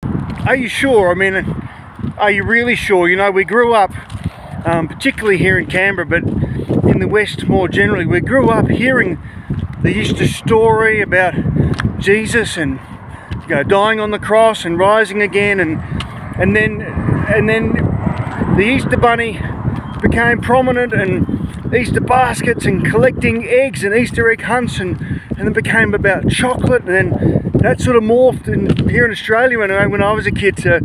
Are you sure? I mean, are you really sure? You know, we grew up, particularly here in Canberra, but in the West more generally, we grew up hearing the Easter story about Jesus and, you know, dying on the cross and rising again, and then the Easter Bunny became prominent, and Easter baskets and collecting eggs and Easter egg hunts, and it became about chocolate, and then that sort of morphed here in Australia when I was a kid to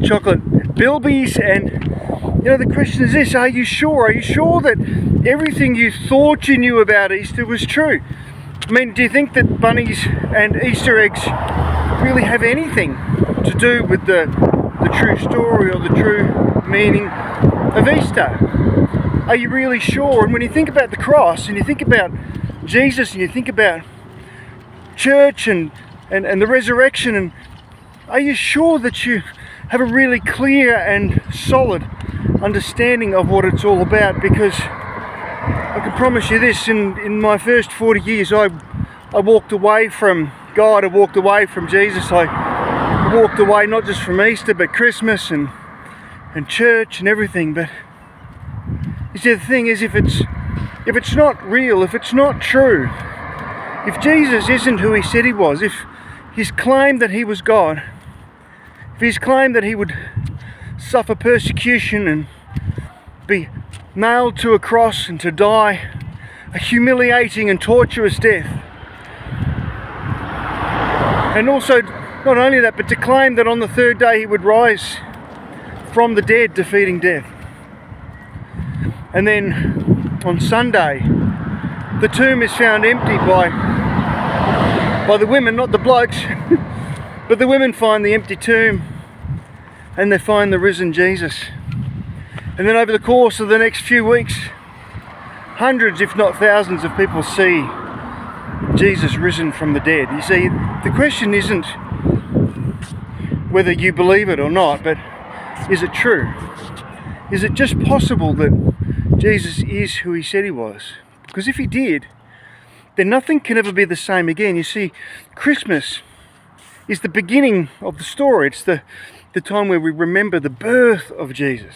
chocolate bilbies. And you know, the question is this: are you sure? Are you sure that everything you thought you knew about Easter was true? I mean, do you think that bunnies and Easter eggs really have anything to do with the true story or the true meaning of Easter? Are you really sure? And when you think about the cross, and you think about Jesus, and you think about church and the resurrection, and are you sure that you have a really clear and solid understanding of what it's all about? Because I can promise you this, in my first 40 years I walked away from God, I walked away from Jesus, I walked away not just from Easter but Christmas and church and everything. But you see, the thing is, if it's not real, if it's not true, if Jesus isn't who he said he was, if he's claimed that he was God, if he's claimed that he would suffer persecution and be nailed to a cross and to die a humiliating and torturous death, and also not only that, but to claim that on the third day he would rise from the dead, defeating death. And then on Sunday, the tomb is found empty by the women, not the blokes, but the women find the empty tomb and they find the risen Jesus. And then over the course of the next few weeks, hundreds, if not thousands of people see Jesus risen from the dead. You see, the question isn't whether you believe it or not, but is it true? Is it just possible that Jesus is who he said he was? Because if he did, then nothing can ever be the same again. You see, Christmas is the beginning of the story. It's the time where we remember the birth of Jesus.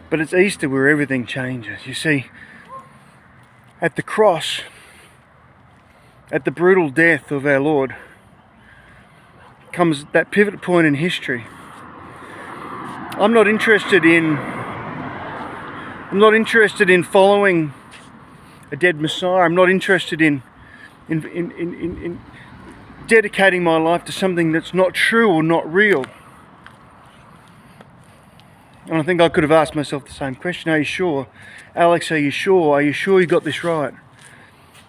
But it's Easter where everything changes. You see, at the cross, at the brutal death of our Lord, comes that pivot point in history. I'm not interested in following a dead Messiah. I'm not interested in dedicating my life to something that's not true or not real. And I think I could have asked myself the same question. Are you sure? Alex, are you sure? Are you sure you got this right?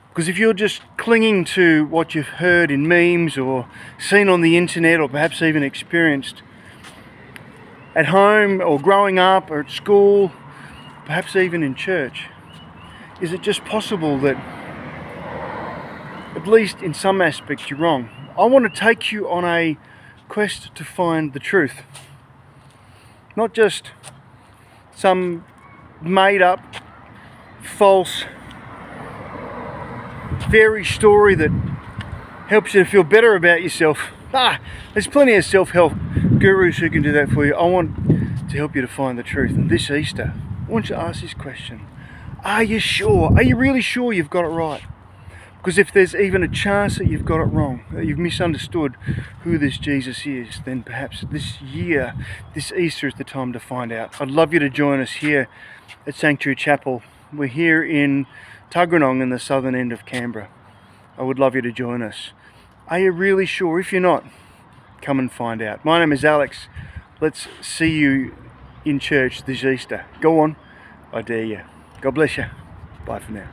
Because if you're just clinging to what you've heard in memes or seen on the internet or perhaps even experienced at home or growing up or at school, perhaps even in church, is it just possible that at least in some aspects you're wrong? I want to take you on a quest to find the truth. Not just some made up, false, fairy story that helps you to feel better about yourself. There's plenty of self-help gurus who can do that for you. I want to help you to find the truth. And this Easter, I want you to ask this question. Are you sure? Are you really sure you've got it right? Because if there's even a chance that you've got it wrong, that you've misunderstood who this Jesus is, then perhaps this year, this Easter is the time to find out. I'd love you to join us here at Sanctuary Chapel. We're here in Tuggeranong in the southern end of Canberra. I would love you to join us. Are you really sure? If you're not, come and find out. My name is Alex. Let's see you in church this Easter. Go on, I dare you. God bless you. Bye for now.